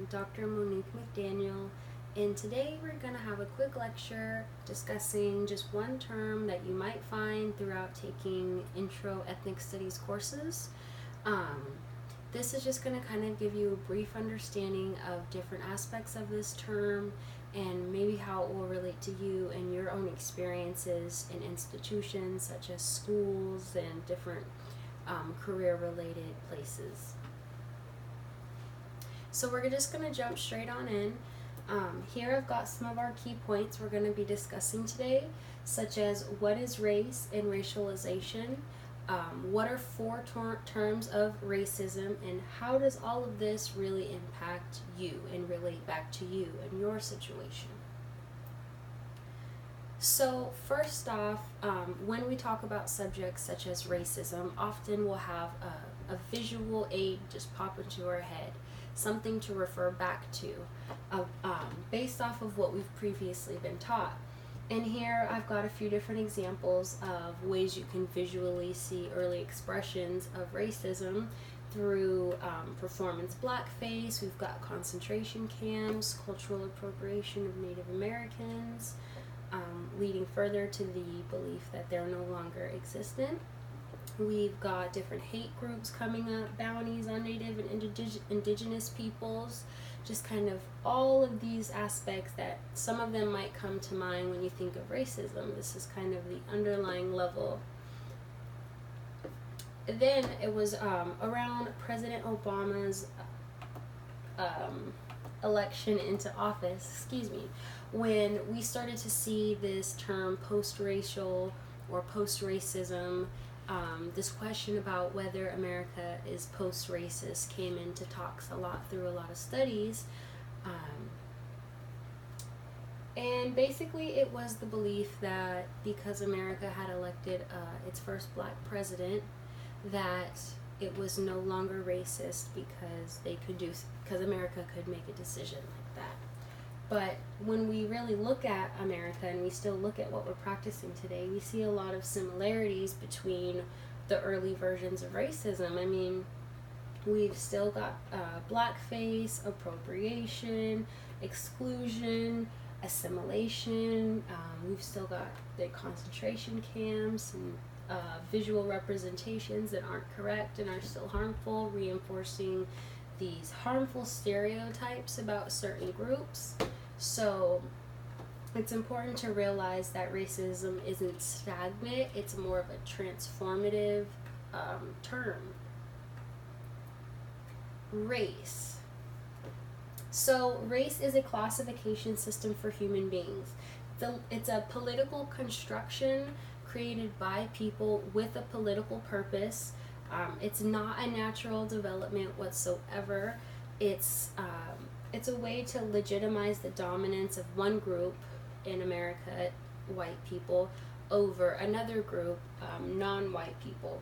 Dr. Monique McDaniel, and today we're going to have a quick lecture discussing just one term that you might find throughout taking intro ethnic studies courses. This is just going to kind of give you a brief understanding of different aspects of this term and maybe how it will relate to you and your own experiences in institutions such as schools and different career-related places. So we're just going to jump straight on in. Here I've got some of our key points we're going to be discussing today, such as what is race and racialization, what are four terms of racism, and how does all of this really impact you and relate back to you and your situation. So first off, when we talk about subjects such as racism, often we'll have a visual aid just pop into our head, something to refer back to based off of what we've previously been taught. And here I've got a few different examples of ways you can visually see early expressions of racism through performance blackface. We've got concentration camps, cultural appropriation of Native Americans, leading further to the belief that they're no longer existent. We've got different hate groups coming up, bounties on Native and indigenous peoples, just kind of all of these aspects that some of them might come to mind when you think of racism. This is kind of the underlying level. Then it was around President Obama's election into office, when we started to see this term post-racial or post-racism. This question about whether America is post-racist came into talks a lot through a lot of studies. And basically it was the belief that because America had elected its first black president, that it was no longer racist because America could make a decision like that. But when we really look at America and we still look at what we're practicing today, we see a lot of similarities between the early versions of racism. I mean, we've still got blackface, appropriation, exclusion, assimilation. We've still got the concentration camps and visual representations that aren't correct and are still harmful, reinforcing these harmful stereotypes about certain groups. So it's important to realize that racism isn't stagnant, it's more of a transformative term. Race. So race is a classification system for human beings. It's a political construction created by people with a political purpose. It's not a natural development whatsoever. It's a way to legitimize the dominance of one group in America, white people, over another group, non-white people.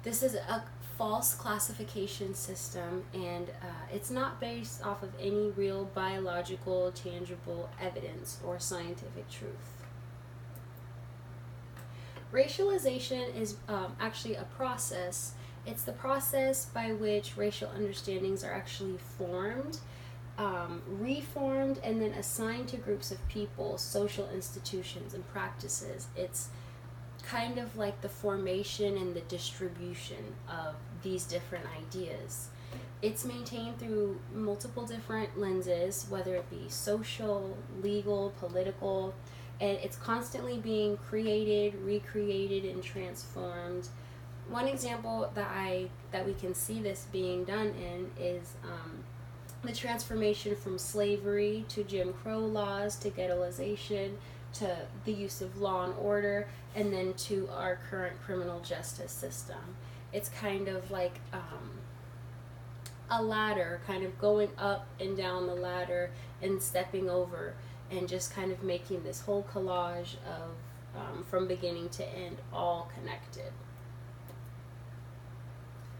This is a false classification system, and it's not based off of any real biological, tangible evidence or scientific truth. Racialization is actually a process. It's the process by which racial understandings are actually formed, reformed, and then assigned to groups of people, social institutions, and practices. It's kind of like the formation and the distribution of these different ideas. It's maintained through multiple different lenses, whether it be social, legal, political, and it's constantly being created, recreated, and transformed. One example that we can see this being done in is the transformation from slavery to Jim Crow laws to ghettoization to the use of law and order, and then to our current criminal justice system. It's kind of like a ladder, kind of going up and down the ladder and stepping over, and just kind of making this whole collage of from beginning to end, all connected.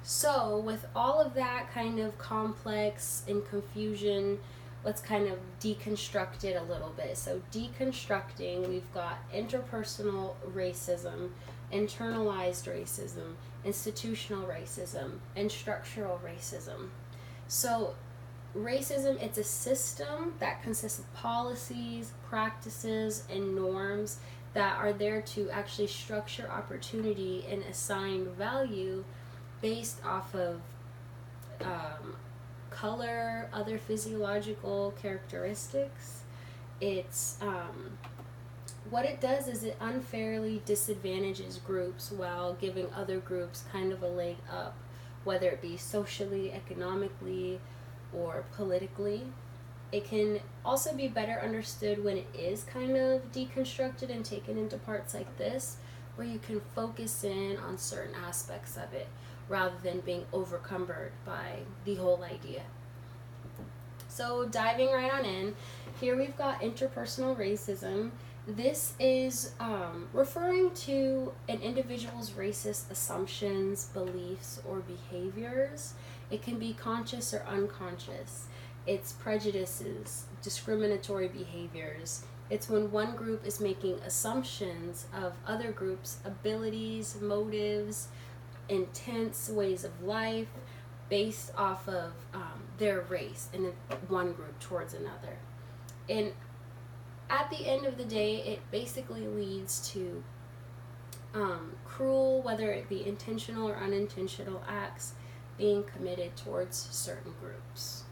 So with all of that kind of complex and confusion, let's kind of deconstruct it a little bit. So deconstructing, we've got interpersonal racism, internalized racism, institutional racism, and structural racism. So Racism, it's a system that consists of policies, practices, and norms that are there to actually structure opportunity and assign value based off of color, other physiological characteristics. It's what it does is it unfairly disadvantages groups while giving other groups kind of a leg up, whether it be socially, economically, or politically. It can also be better understood when it is kind of deconstructed and taken into parts like this, where you can focus in on certain aspects of it rather than being overcumbered by the whole idea. So diving right on in, here we've got interpersonal racism. This is referring to an individual's racist assumptions, beliefs, or behaviors. It can be conscious or unconscious. It's prejudices, discriminatory behaviors. It's when one group is making assumptions of other groups' abilities, motives, intents, ways of life, based off of their race in one group towards another. And at the end of the day, it basically leads to cruel, whether it be intentional or unintentional acts being committed towards certain groups.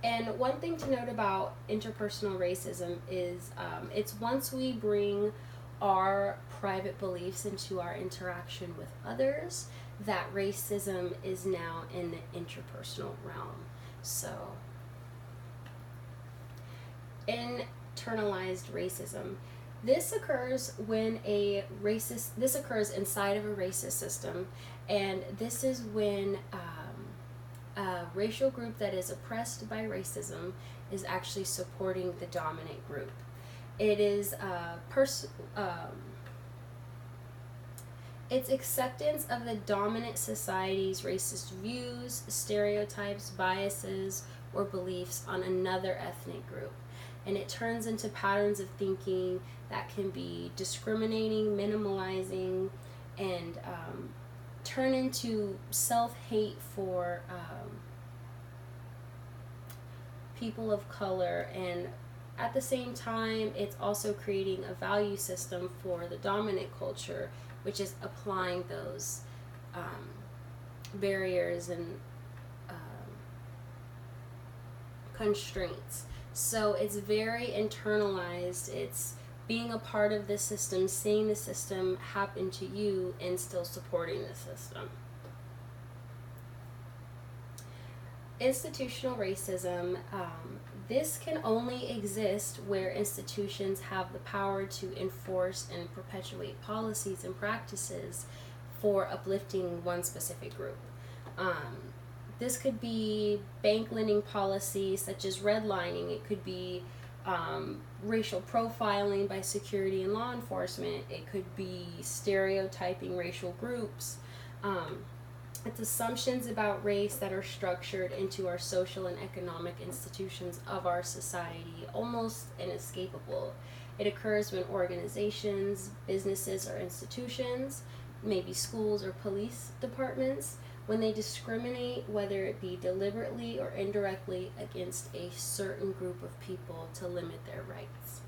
And one thing to note about interpersonal racism is it's once we bring our private beliefs into our interaction with others, that racism is now in the interpersonal realm. So, internalized racism. This occurs inside of a racist system, and this is when a racial group that is oppressed by racism is actually supporting the dominant group. It is it's acceptance of the dominant society's racist views, stereotypes, biases, or beliefs on another ethnic group. And it turns into patterns of thinking that can be discriminating, minimalizing, and turn into self-hate for people of color. And at the same time, it's also creating a value system for the dominant culture, which is applying those barriers and constraints. So it's very internalized. It's being a part of the system, seeing the system happen to you, and still supporting the system. Institutional racism. This can only exist where institutions have the power to enforce and perpetuate policies and practices for uplifting one specific group. This could be bank lending policies such as redlining. It could be racial profiling by security and law enforcement. It could be stereotyping racial groups. It's assumptions about race that are structured into our social and economic institutions of our society, almost inescapable. It occurs when organizations, businesses, or institutions, maybe schools or police departments, when they discriminate, whether it be deliberately or indirectly, against a certain group of people to limit their rights.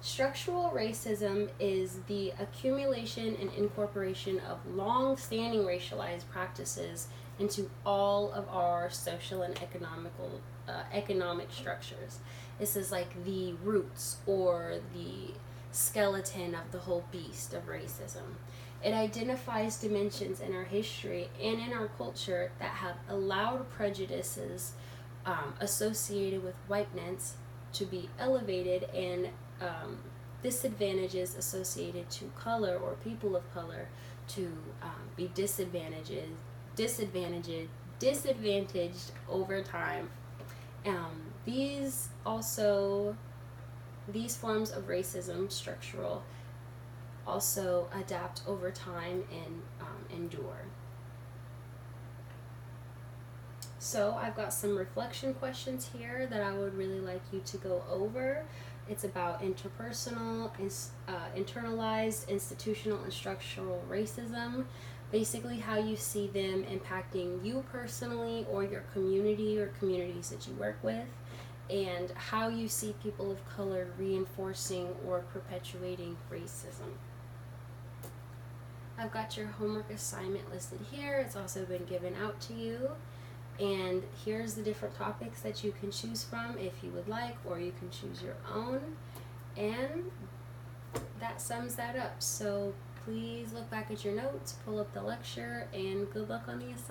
Structural racism is the accumulation and incorporation of long-standing racialized practices into all of our social and economic structures. This is like the roots or the skeleton of the whole beast of racism. It identifies dimensions in our history and in our culture that have allowed prejudices associated with whiteness to be elevated, and disadvantages associated to color or people of color to be disadvantaged over time. These forms of racism, structural, also adapt over time and endure. So I've got some reflection questions here that I would really like you to go over. It's about internalized, institutional, and structural racism. Basically, how you see them impacting you personally or your community or communities that you work with, and how you see people of color reinforcing or perpetuating racism. I've got your homework assignment listed here. It's also been given out to you. And here's the different topics that you can choose from if you would like, or you can choose your own. And that sums that up. So please look back at your notes, pull up the lecture, and good luck on the assignment.